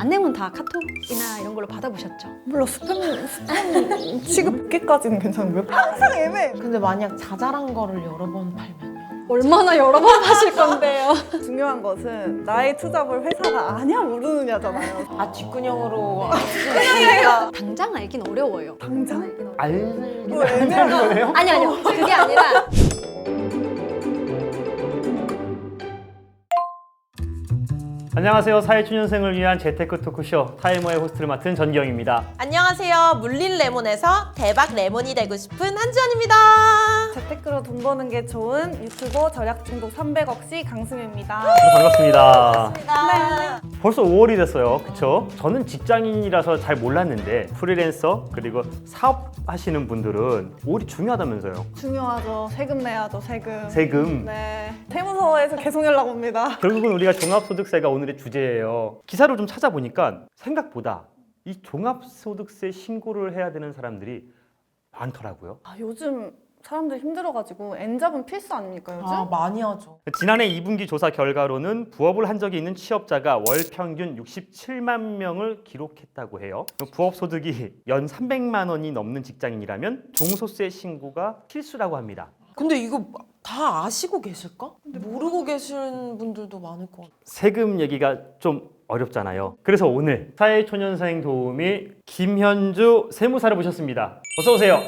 안 내면 다 카톡이나 이런 걸로 받아보셨죠? 몰라, 스팸 취급기까지는 괜찮은데 항상 애매해. 근데 만약 자잘한 거를 여러 번 팔면요? 얼마나 여러 번 하실 건데요? 중요한 것은 나의 투잡을 회사가 아냐 모르느냐잖아요. 아 뒷근형으로 당장 알긴 어려워요. 당장? 알긴 뭐 애매한 거예요? 아니요. 그게 아니라 안녕하세요. 사회초년생을 위한 재테크 토크쇼 타이머의 호스트를 맡은 전기영입니다. 안녕하세요. 물린 레몬에서 대박 레몬이 되고 싶은 한지연입니다. 재테크로 돈 버는 게 좋은 유튜버 절약 중독 300억씨 강승유입니다. 반갑습니다. 네. 벌써 5월이 됐어요. 그쵸? 저는 직장인이라서 잘 몰랐는데 프리랜서 그리고 사업하시는 분들은 5월이 중요하다면서요. 중요하죠. 세금 내야죠, 세금. 세금. 네. 세무서에서 계속 연락 옵니다. 결국은 우리가 종합소득세가 오늘의 주제예요. 기사를 좀 찾아보니까 생각보다 이 종합소득세 신고를 해야 되는 사람들이 많더라고요. 아, 요즘 사람들 힘들어가지고 N잡은 필수 아닙니까, 요즘? 아 많이 하죠. 지난해 2분기 조사 결과로는 부업을 한 적이 있는 취업자가 월 평균 67만 명을 기록했다고 해요. 부업 소득이 연 300만 원이 넘는 직장인이라면 종소세 신고가 필수라고 합니다. 근데 이거 다 아시고 계실까? 모르고 계시는 분들도 많을 것 같아요. 세금 얘기가 좀 어렵잖아요. 그래서 오늘 사회초년생 도우미 김현주 세무사를 모셨습니다. 어서 오세요.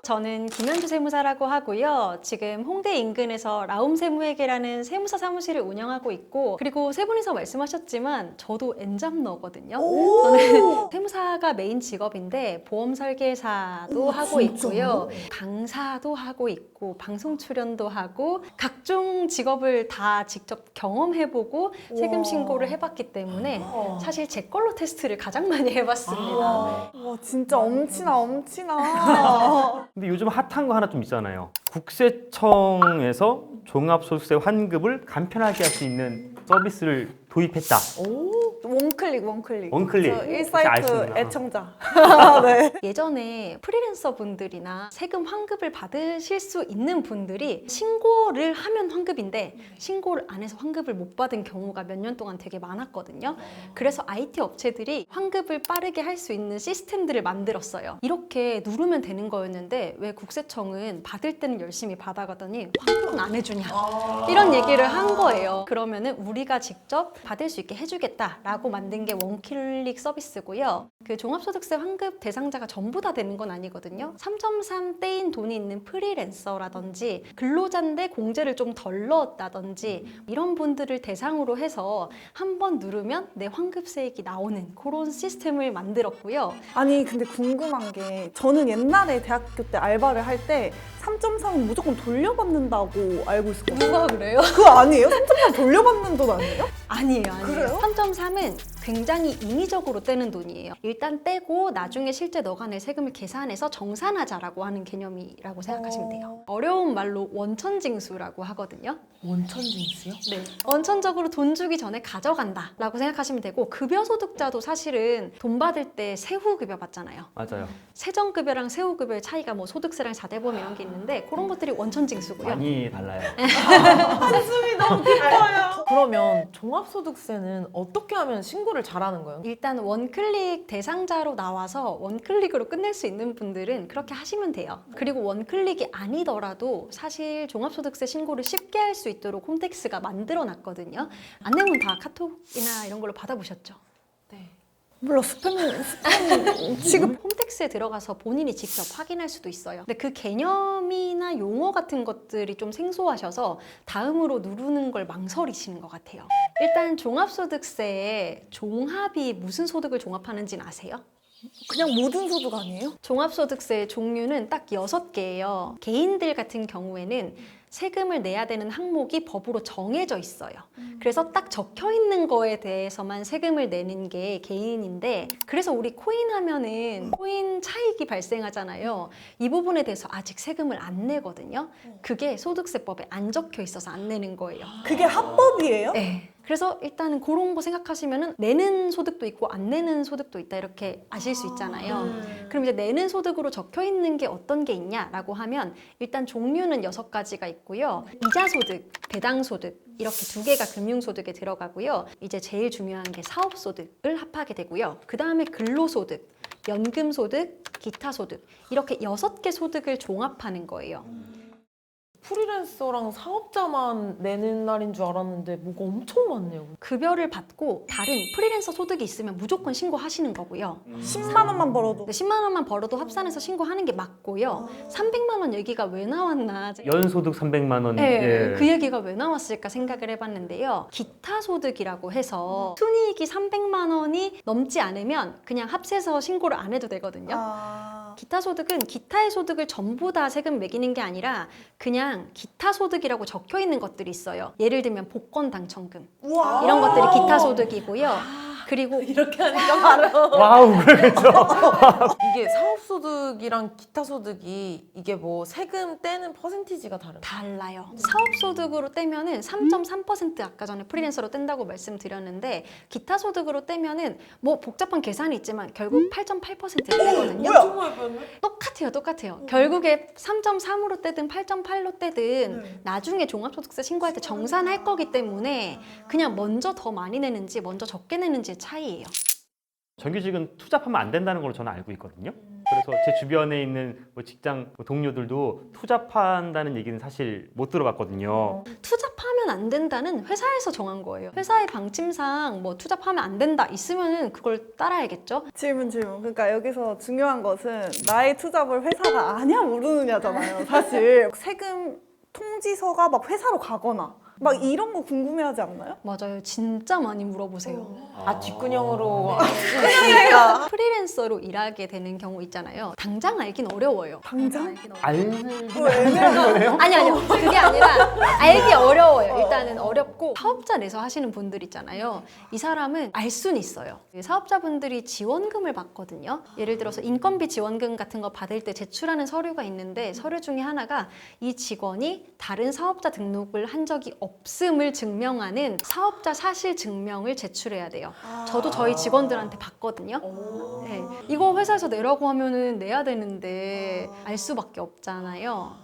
저는 김현주 세무사라고 하고요. 지금 홍대 인근에서 라움 세무회계라는 세무사 사무실을 운영하고 있고, 그리고 세 분이서 말씀하셨지만 저도 N잡러거든요. 저는 세무사가 메인 직업인데 보험 설계사도 하고 있고요. 강사도 하고 있고 방송 출연도 하고 각종 직업을 다 직접 경험해보고 세금 신고를 해봤기 때문에 사실 제 걸로 테스트를 가장 많이 해봤습니다. 와, 진짜 엄친아. 근데 요즘 핫한 거 하나 좀 있잖아요. 국세청에서 종합소득세 환급을 간편하게 할 수 있는 서비스를 도입했다. 원클릭. 원클릭. 저 혹시 1사이트 아시는구나. 애청자. 네. 예전에 프리랜서 분들이나 세금 환급을 받으실 수 있는 분들이 신고를 하면 환급인데 신고를 안 해서 환급을 못 받은 경우가 몇 년 동안 되게 많았거든요. 그래서 IT 업체들이 환급을 빠르게 할 수 있는 시스템들을 만들었어요. 이렇게 누르면 되는 거였는데 왜 국세청은 받을 때는 열심히 받아가더니 환급은 안 해주냐 이런 얘기를 한 거예요. 그러면은 우리가 직접 받을 수 있게 해주겠다라고 만든 게 원클릭 서비스고요. 그 종합소득세 환급 대상자가 전부 다 되는 건 아니거든요. 3.3 떼인 돈이 있는 프리랜서라든지 근로자인데 공제를 좀 덜 넣었다든지 이런 분들을 대상으로 해서 한 번 누르면 내 환급세액이 나오는 그런 시스템을 만들었고요. 아니, 근데 궁금한 게 저는 옛날에 대학교 때 알바를 할 때 3.3은 무조건 돌려받는다고 알고 있었거든요. 누가 그래요? 그거 아니에요? 3.3 돌려받는 돈 아니에요? 아니에요. 그래요? 3.3은 굉장히 인위적으로 떼는 돈이에요. 일단 떼고 나중에 실제 너가 낼 세금을 계산해서 정산하자라고 하는 개념이라고 생각하시면 돼요. 어려운 말로 원천징수라고 하거든요. 원천징수요? 네. 원천적으로 돈 주기 전에 가져간다 라고 생각하시면 되고, 급여소득자도 사실은 돈 받을 때 세후급여 받잖아요. 맞아요. 세정급여랑 세후급여의 차이가 뭐 소득세랑 자대보험 이런 게 있는데 그런 것들이 원천징수고요. 많이 달라요. 한숨이 너무 깊어요. 그러면 종합소득세는 어떻게 하면 신고를 잘하는 거예요? 일단 원클릭 대상자로 나와서 원클릭으로 끝낼 수 있는 분들은 그렇게 하시면 돼요. 그리고 원클릭이 아니더라도 사실 종합소득세 신고를 쉽게 할 수 있도록 홈택스가 만들어 놨거든요. 안 내면 다 카톡이나 이런 걸로 받아보셨죠? 네. 몰라, 스팸 취급. 홈택스에 들어가서 본인이 직접 확인할 수도 있어요. 근데 그 개념이나 용어 같은 것들이 좀 생소하셔서 다음으로 누르는 걸 망설이시는 것 같아요. 일단 종합소득세에 종합이 무슨 소득을 종합하는지는 아세요? 그냥 모든 소득 아니에요? 종합소득세의 종류는 딱 6개예요. 개인들 같은 경우에는 세금을 내야 되는 항목이 법으로 정해져 있어요. 그래서 딱 적혀 있는 거에 대해서만 세금을 내는 게 개인인데, 그래서 우리 코인 하면은 코인 차익이 발생하잖아요. 이 부분에 대해서 아직 세금을 안 내거든요. 그게 소득세법에 안 적혀 있어서 안 내는 거예요. 그게 합법이에요? 네. 그래서 일단은 그런 거 생각하시면은 내는 소득도 있고 안 내는 소득도 있다 이렇게 아실 수 있잖아요. 그럼 이제 내는 소득으로 적혀 있는 게 어떤 게 있냐라고 하면 일단 종류는 6가지가 있고 있고요. 이자소득, 배당소득 이렇게 두 개가 금융소득에 들어가고요. 이제 제일 중요한 게 사업소득을 합하게 되고요. 그 다음에 근로소득, 연금소득, 기타소득 이렇게 6개 소득을 종합하는 거예요. 프리랜서랑 사업자만 내는 날인 줄 알았는데 뭐가 엄청 많네요. 급여를 받고 다른 프리랜서 소득이 있으면 무조건 신고하시는 거고요. 10만 원만 벌어도 10만 원만 벌어도 합산해서 신고하는 게 맞고요. 300만 원 얘기가 왜 나왔나? 연소득 300만 원. 네, 예. 그 얘기가 왜 나왔을까 생각을 해봤는데요. 기타 소득이라고 해서 순이익이 300만 원이 넘지 않으면 그냥 합세서 신고를 안 해도 되거든요. 기타 소득은 기타의 소득을 전부 다 세금 매기는 게 아니라 그냥 기타 소득이라고 적혀 있는 것들이 있어요. 예를 들면 복권 당첨금 우와. 이런 것들이 기타 소득이고요. 그리고 이렇게 하니까 바로 와우, 그래서 이게 사업소득이랑 기타소득이 이게 뭐 세금 떼는 퍼센티지가 다른가요? 달라요. 사업소득으로 떼면은 3.3% 아까 전에 프리랜서로 뗀다고 말씀드렸는데 기타 소득으로 떼면은 뭐 복잡한 계산이 있지만 결국 8.8%가 되거든요. 엄청 많이 뺐네. 똑같아요. 결국에 3.3으로 떼든 8.8로 떼든 나중에 종합소득세 신고할 때 정산할 거기 때문에 그냥 먼저 더 많이 내는지 먼저 적게 내는지의 차이예요. 정규직은 투잡하면 안 된다는 걸로 저는 알고 있거든요. 그래서 제 주변에 있는 뭐 직장 동료들도 투잡한다는 얘기는 사실 못 들어봤거든요. 투잡하면 안 된다는 회사에서 정한 거예요. 회사의 방침상 뭐 투잡하면 안 된다 있으면은 그걸 따라야겠죠. 질문. 그러니까 여기서 중요한 것은 나의 투잡을 회사가 아냐 모르느냐잖아요. 사실 세금 통지서가 막 회사로 가거나 막 이런 거 궁금해하지 않나요? 맞아요. 진짜 많이 물어보세요. 아 뒷근형으로 프리랜서로 일하게 되는 경우 있잖아요. 당장 알긴 어려워요. 당장? 알긴 어려워요. 거네요? 아니요. 그게 아니라 알기 어려워요. 일단은 어렵고 사업자 내서 하시는 분들 있잖아요. 이 사람은 알 수는 있어요. 사업자분들이 지원금을 받거든요. 예를 들어서 인건비 지원금 같은 거 받을 때 제출하는 서류가 있는데 서류 중에 하나가 이 직원이 다른 사업자 등록을 한 적이 없음을 증명하는 사업자 사실 증명을 제출해야 돼요. 저도 저희 직원들한테 받거든요. 네. 이거 회사에서 내라고 하면은 내야 되는데 알 수밖에 없잖아요.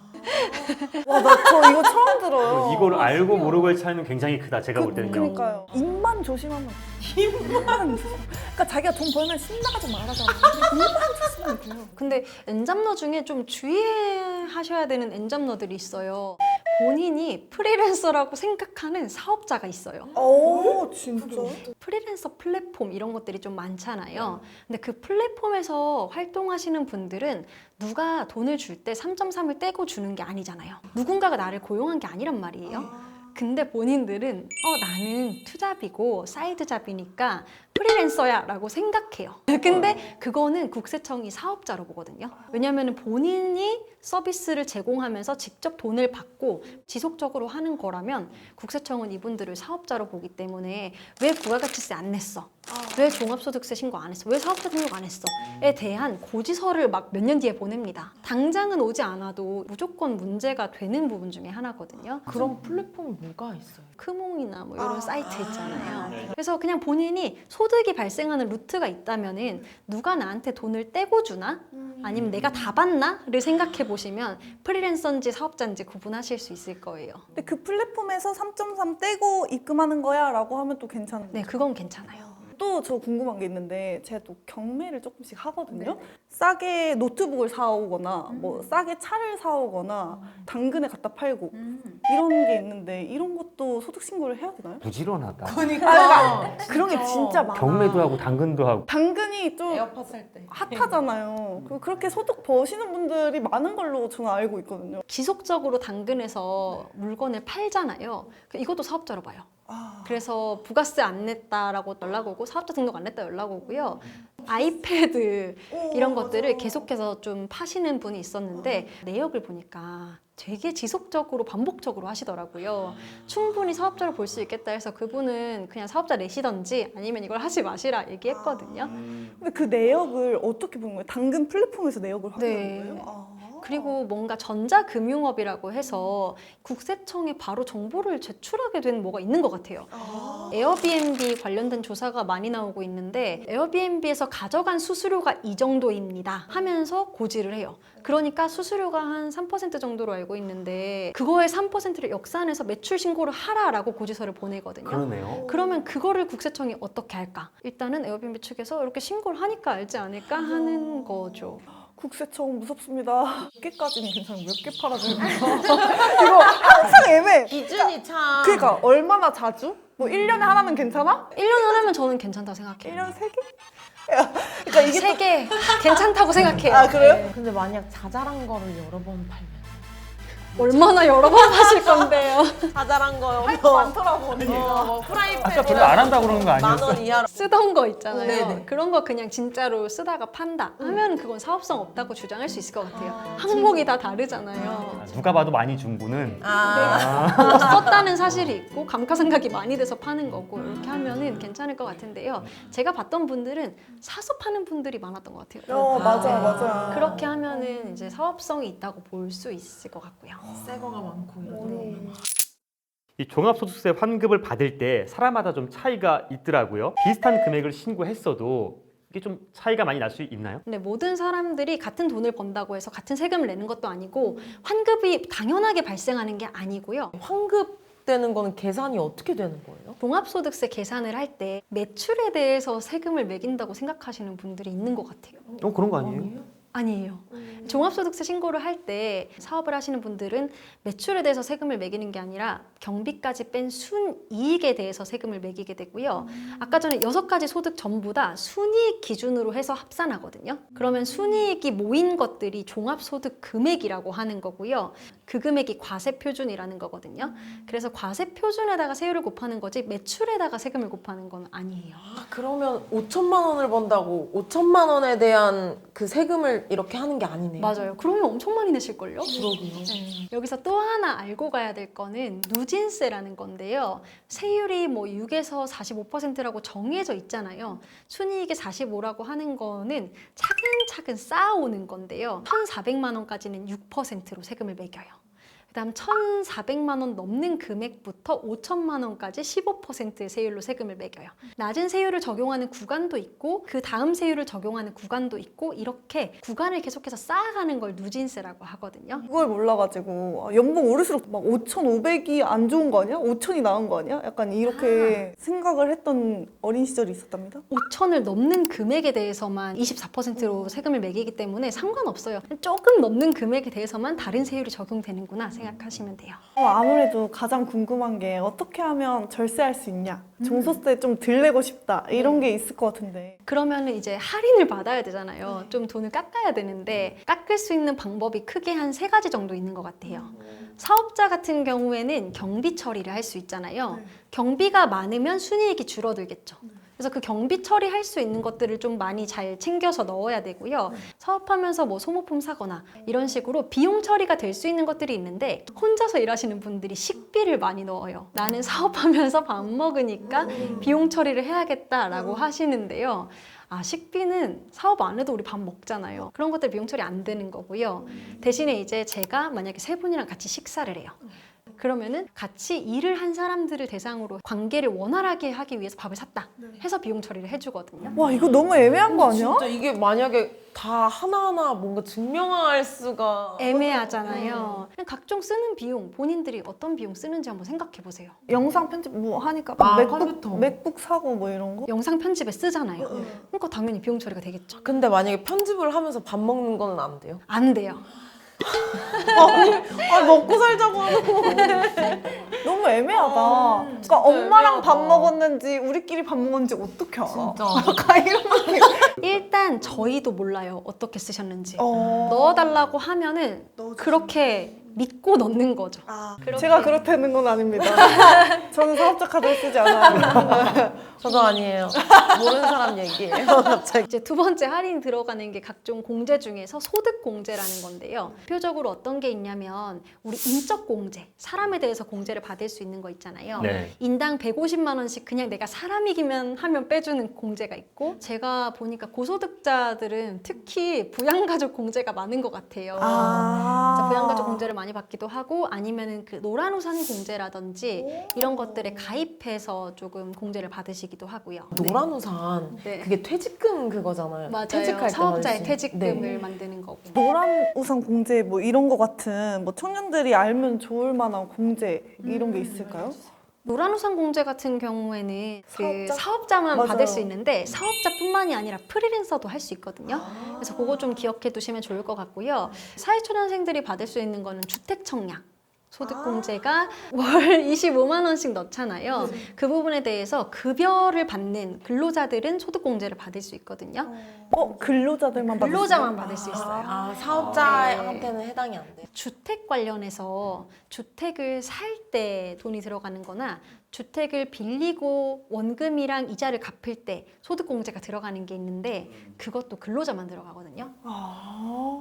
와, 나 저 이거 처음 들어요. 이걸 알고 모르고의 차이는 굉장히 크다. 제가 볼 때는요. 그러니까요. 입만 조심하면 입만 조심. 그러니까 자기가 돈 벌면 신나가지고 말하잖아. 근데 입만 조심하면 돼요. 근데 엔잡러 중에 좀 주의하셔야 되는 엔잡러들이 있어요. 본인이 프리랜서라고 생각하는 사업자가 있어요. 오, 진짜? 프리랜서 플랫폼 이런 것들이 좀 많잖아요. 근데 그 플랫폼에서 활동하시는 분들은 누가 돈을 줄 때 3.3을 떼고 주는 게 아니잖아요. 누군가가 나를 고용한 게 아니란 말이에요. 근데 본인들은 나는 투잡이고 사이드잡이니까 프리랜서야 라고 생각해요. 근데 그거는 국세청이 사업자로 보거든요. 왜냐하면 본인이 서비스를 제공하면서 직접 돈을 받고 지속적으로 하는 거라면 국세청은 이분들을 사업자로 보기 때문에 왜 부가가치세 안 냈어? 왜 종합소득세 신고 안 했어? 왜 사업자 등록 안 했어? 에 대한 고지서를 막 몇 년 뒤에 보냅니다. 당장은 오지 않아도 무조건 문제가 되는 부분 중에 하나거든요. 그런 플랫폼이 뭐가 있어요? 크몽이나 뭐 이런 사이트 있잖아요. 그래서 그냥 본인이 소득이 발생하는 루트가 있다면은 누가 나한테 돈을 떼고 주나? 아니면 내가 다 받나?를 생각해 보시면 프리랜서인지 사업자인지 구분하실 수 있을 거예요. 근데 그 플랫폼에서 3.3 떼고 입금하는 거야 라고 하면 또 괜찮은 네, 그건 괜찮아요. 또 저 궁금한 게 있는데 제가 또 경매를 조금씩 하거든요. 싸게 노트북을 사오거나 뭐 싸게 차를 사오거나 당근에 갖다 팔고 이런 게 있는데 이런 것도 소득 신고를 해야 되나요? 부지런하다. 그러니까 그런 게 진짜 많아. 경매도 하고 당근도 하고. 당근이 좀 에어팟 살 때. 핫하잖아요. 그렇게 소득 버시는 분들이 많은 걸로 저는 알고 있거든요. 지속적으로 당근에서 물건을 팔잖아요. 이것도 사업자로 봐요. 그래서 부가세 안 냈다라고 연락 오고 사업자 등록 안 냈다 연락 오고요. 아이패드 이런 것들을 계속해서 좀 파시는 분이 있었는데 내역을 보니까 되게 지속적으로 반복적으로 하시더라고요. 충분히 사업자로 볼 수 있겠다 해서 그분은 그냥 사업자 내시던지 아니면 이걸 하지 마시라 얘기했거든요. 근데 그 내역을 어떻게 보는 거예요? 당근 플랫폼에서 내역을 하는 네. 거예요? 그리고 뭔가 전자금융업이라고 해서 국세청에 바로 정보를 제출하게 된 뭐가 있는 것 같아요. 에어비앤비 관련된 조사가 많이 나오고 있는데 에어비앤비에서 가져간 수수료가 이 정도입니다 하면서 고지를 해요. 그러니까 수수료가 한 3% 정도로 알고 있는데 그거의 3%를 역산해서 매출 신고를 하라라고 고지서를 보내거든요. 그러네요. 그러면 그거를 국세청이 어떻게 할까? 일단은 에어비앤비 측에서 이렇게 신고를 하니까 알지 않을까 하는 거죠. 국세청 무섭습니다. 몇 개까지는 괜찮아요. 몇 개 팔아주는 거. 이거 항상 애매해. 기준이 참. 그러니까 얼마나 자주? 뭐 1년에 하나면 괜찮아? 1년 하나면 저는 괜찮다고 생각해요. 1년에 3개? 그러니까 이게 세 개 괜찮다고 생각해요. 아, 그래요? 근데 만약 자잘한 거를 여러 번 팔면 얼마나 여러 번 하실 건데요. 자잘한 거요. 할거 많더라고 언니가. 뭐 프라이팬 아까 별로 안 한다고 그러는 거 아니었어요? 만원 이하로. 쓰던 거 있잖아요. 네네. 그런 거 그냥 진짜로 쓰다가 판다 하면 그건 사업성 없다고 주장할 수 있을 것 같아요. 항목이 다 다르잖아요. 누가 봐도 많이 준 분은 뭐 썼다는 사실이 있고 감가상각이 많이 돼서 파는 거고 이렇게 하면은 괜찮을 것 같은데요. 제가 봤던 분들은 사서 파는 분들이 많았던 것 같아요. 맞아 맞아. 그렇게 하면은 이제 사업성이 있다고 볼 수 있을 것 같고요. 새 거가 많고. 네. 이 종합소득세 환급을 받을 때 사람마다 좀 차이가 있더라고요. 비슷한 금액을 신고했어도 이게 좀 차이가 많이 날 수 있나요? 근데 모든 사람들이 같은 돈을 번다고 해서 같은 세금을 내는 것도 아니고 환급이 당연하게 발생하는 게 아니고요. 환급되는 거는 계산이 어떻게 되는 거예요? 종합소득세 계산을 할 때 매출에 대해서 세금을 매긴다고 생각하시는 분들이 있는 것 같아요. 그런 거 아니에요? 아니에요. 종합소득세 신고를 할 때 사업을 하시는 분들은 매출에 대해서 세금을 매기는 게 아니라 경비까지 뺀 순이익에 대해서 세금을 매기게 되고요. 아까 전에 6가지 소득 전부 다 순이익 기준으로 해서 합산하거든요. 그러면 순이익이 모인 것들이 종합소득 금액이라고 하는 거고요. 그 금액이 과세표준이라는 거거든요. 그래서 과세표준에다가 세율을 곱하는 거지 매출에다가 세금을 곱하는 건 아니에요. 아, 그러면 5천만 원을 번다고 5천만 원에 대한 그 세금을 이렇게 하는 게 아니네요. 맞아요. 그러면 엄청 많이 내실걸요? 그러게요. 여기서 또 하나 알고 가야 될 거는 누진세라는 건데요. 세율이 뭐 6에서 45%라고 정해져 있잖아요. 순이익이 45라고 하는 거는 차근차근 쌓아오는 건데요. 1,400만 원까지는 6%로 세금을 매겨요. 그다음 1,400만 원 넘는 금액부터 5천만 원까지 15%의 세율로 세금을 매겨요. 낮은 세율을 적용하는 구간도 있고 그 다음 세율을 적용하는 구간도 있고 이렇게 구간을 계속해서 쌓아가는 걸 누진세라고 하거든요. 그걸 몰라가지고 연봉 오를수록 막 5,500이 안 좋은 거 아니야? 5,000이 나은 거 아니야? 약간 이렇게 생각을 했던 어린 시절이 있었답니다. 5천을 넘는 금액에 대해서만 24%로 세금을 매기기 때문에 상관없어요. 조금 넘는 금액에 대해서만 다른 세율이 적용되는구나 생각하시면 돼요. 아무래도 가장 궁금한 게 어떻게 하면 절세할 수 있냐? 종소세 좀 덜 내고 싶다 이런 게 있을 것 같은데. 그러면은 이제 할인을 받아야 되잖아요. 좀 돈을 깎아야 되는데 깎을 수 있는 방법이 크게 한 3가지 정도 있는 것 같아요. 사업자 같은 경우에는 경비 처리를 할 수 있잖아요. 경비가 많으면 순이익이 줄어들겠죠. 그래서 그 경비 처리할 수 있는 것들을 좀 많이 잘 챙겨서 넣어야 되고요. 사업하면서 뭐 소모품 사거나 이런 식으로 비용 처리가 될 수 있는 것들이 있는데 혼자서 일하시는 분들이 식비를 많이 넣어요. 나는 사업하면서 밥 먹으니까 비용 처리를 해야겠다라고 하시는데요. 식비는 사업 안 해도 우리 밥 먹잖아요. 그런 것들 비용 처리 안 되는 거고요. 대신에 이제 제가 만약에 3분이랑 같이 식사를 해요. 그러면은 같이 일을 한 사람들을 대상으로 관계를 원활하게 하기 위해서 밥을 샀다 해서 비용 처리를 해주거든요. 와 이거 너무 애매한 거 아니야? 진짜 이게 만약에 다 하나하나 뭔가 증명할 수가 애매하잖아요. 그냥 각종 쓰는 비용, 본인들이 어떤 비용 쓰는지 한번 생각해 보세요. 영상 편집 뭐 하니까 컴퓨터. 맥북 사고 뭐 이런 거? 영상 편집에 쓰잖아요. 그러니까 당연히 비용 처리가 되겠죠. 근데 만약에 편집을 하면서 밥 먹는 거는 안 돼요? 안 돼요. 먹고 살자고 하는 건데. 너무 애매하다. 그러니까 엄마랑 밥 먹었는지 우리끼리 밥 먹었는지 어떻게 알아? 진짜. 약간 이런 느낌. 일단 저희도 몰라요. 어떻게 쓰셨는지. 넣어달라고 하면은 그렇게 믿고 넣는 거죠. 그렇게. 제가 그렇다는 건 아닙니다. 저는 사업자 카드를 쓰지 않아요. 저도 아니에요. 모르는 사람 얘기예요. 갑자기. 이제 두 번째 할인 들어가는 게 각종 공제 중에서 소득 공제라는 건데요. 대표적으로 어떤 게 있냐면 우리 인적 공제, 사람에 대해서 공제를 받을 수 있는 거 있잖아요. 네. 인당 150만 원씩 그냥 내가 사람이기만 하면 빼주는 공제가 있고, 제가 보니까 고소득자들은 특히 부양가족 공제가 많은 것 같아요. 그래서 부양가족 공제를 많이 받기도 하고, 아니면은 그 노란우산 공제라든지 이런 것들에 가입해서 조금 공제를 받으시기도 하고요. 노란우산 네. 그게 퇴직금 그거잖아요. 맞아요. 퇴직할 때 사업자의 받을 수 퇴직금을 있는. 네. 만드는 거고. 노란 우산 공제 뭐 이런 거 같은 뭐 청년들이 알면 좋을 만한 공제 이런 게 있을까요? 노란우산 공제 같은 경우에는 그 사업자? 사업자만 맞아요. 받을 수 있는데 사업자뿐만이 아니라 프리랜서도 할 수 있거든요. 그래서 그거 좀 기억해 두시면 좋을 것 같고요. 사회초년생들이 받을 수 있는 거는 주택청약. 소득공제가 월 25만 원씩 넣잖아요. 그 부분에 대해서 급여를 받는 근로자들은 소득공제를 받을 수 있거든요. 근로자들만 받을 수 근로자만 있어요? 받을 수 있어요. 사업자한테는 해당이 안 돼요. 주택 관련해서 주택을 살 때 돈이 들어가는 거나 주택을 빌리고 원금이랑 이자를 갚을 때 소득공제가 들어가는 게 있는데 그것도 근로자만 들어가거든요.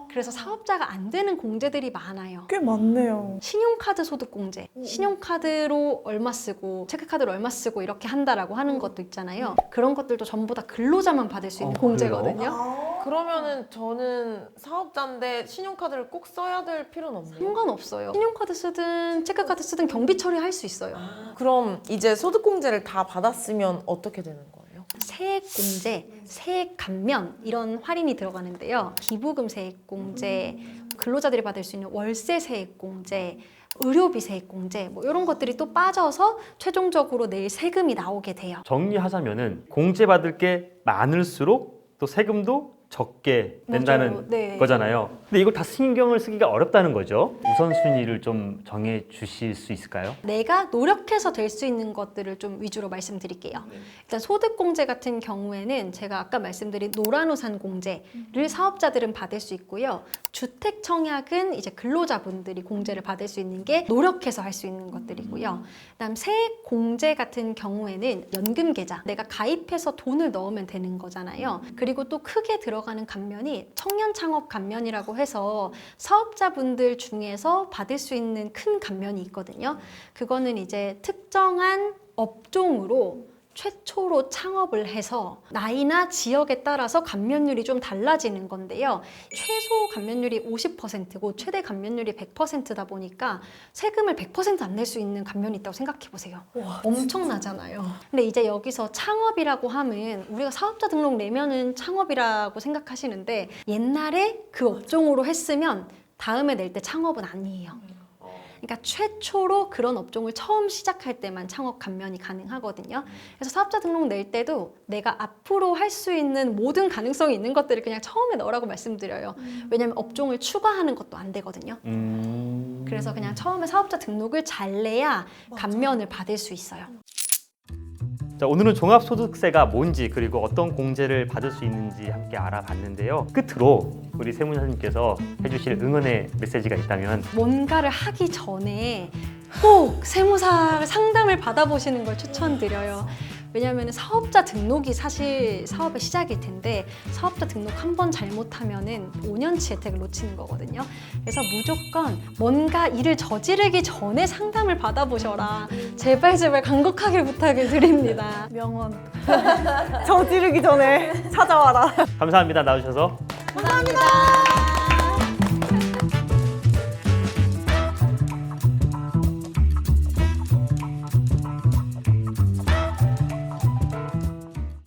그래서 사업자가 안 되는 공제들이 많아요. 꽤 많네요. 신용카드 소득공제, 신용카드로 얼마 쓰고 체크카드로 얼마 쓰고 이렇게 한다라고 하는 것도 있잖아요. 그런 것들도 전부 다 근로자만 받을 수 있는 공제거든요. 그러면은 저는 사업자인데 신용카드를 꼭 써야 될 필요는 없네요. 상관없어요. 신용카드 쓰든 체크카드 쓰든 경비 처리할 수 있어요. 그럼 이제 소득공제를 다 받았으면 어떻게 되는 거예요? 세액공제, 세액감면 이런 할인이 들어가는데요. 기부금 세액공제, 근로자들이 받을 수 있는 월세 세액공제, 의료비 세액공제 뭐 이런 것들이 또 빠져서 최종적으로 내일 세금이 나오게 돼요. 정리하자면은 공제받을 게 많을수록 또 세금도 적게 낸다는 맞아요. 네. 거잖아요. 근데 이걸 다 신경을 쓰기가 어렵다는 거죠. 우선순위를 좀 정해 주실 수 있을까요? 내가 노력해서 될 수 있는 것들을 좀 위주로 말씀드릴게요. 일단 소득공제 같은 경우에는 제가 아까 말씀드린 노란우산 공제를 사업자들은 받을 수 있고요. 주택청약은 이제 근로자분들이 공제를 받을 수 있는 게 노력해서 할 수 있는 것들이고요. 그다음 세액공제 같은 경우에는 연금계좌, 내가 가입해서 돈을 넣으면 되는 거잖아요. 그리고 또 크게 들어가는 감면이 청년창업 감면이라고 해서 사업자분들 중에서 받을 수 있는 큰 감면이 있거든요. 그거는 이제 특정한 업종으로 최초로 창업을 해서 나이나 지역에 따라서 감면율이 좀 달라지는 건데요. 최소 감면율이 50%고 최대 감면율이 100%다 보니까 세금을 100% 안 낼 수 있는 감면이 있다고 생각해 보세요. 엄청나잖아요. 근데 이제 여기서 창업이라고 하면 우리가 사업자 등록 내면은 창업이라고 생각하시는데 옛날에 그 업종으로 했으면 다음에 낼 때 창업은 아니에요. 그러니까 최초로 그런 업종을 처음 시작할 때만 창업 감면이 가능하거든요. 그래서 사업자 등록 낼 때도 내가 앞으로 할 수 있는 모든 가능성이 있는 것들을 그냥 처음에 넣으라고 말씀드려요. 왜냐하면 업종을 추가하는 것도 안 되거든요. 그래서 그냥 처음에 사업자 등록을 잘 내야 감면을 받을 수 있어요. 자, 오늘은 종합소득세가 뭔지 그리고 어떤 공제를 받을 수 있는지 함께 알아봤는데요. 끝으로 우리 세무사님께서 해주실 응원의 메시지가 있다면 뭔가를 하기 전에 꼭 세무사 상담을 받아보시는 걸 추천드려요. 왜냐하면 사업자 등록이 사실 사업의 시작일 텐데 사업자 등록 한 번 잘못하면은 5년치 혜택을 놓치는 거거든요. 그래서 무조건 뭔가 일을 저지르기 전에 상담을 받아보셔라. 제발 제발 간곡하게 부탁을 드립니다. 명언. 저지르기 전에 찾아와라. 감사합니다. 나와주셔서. 감사합니다.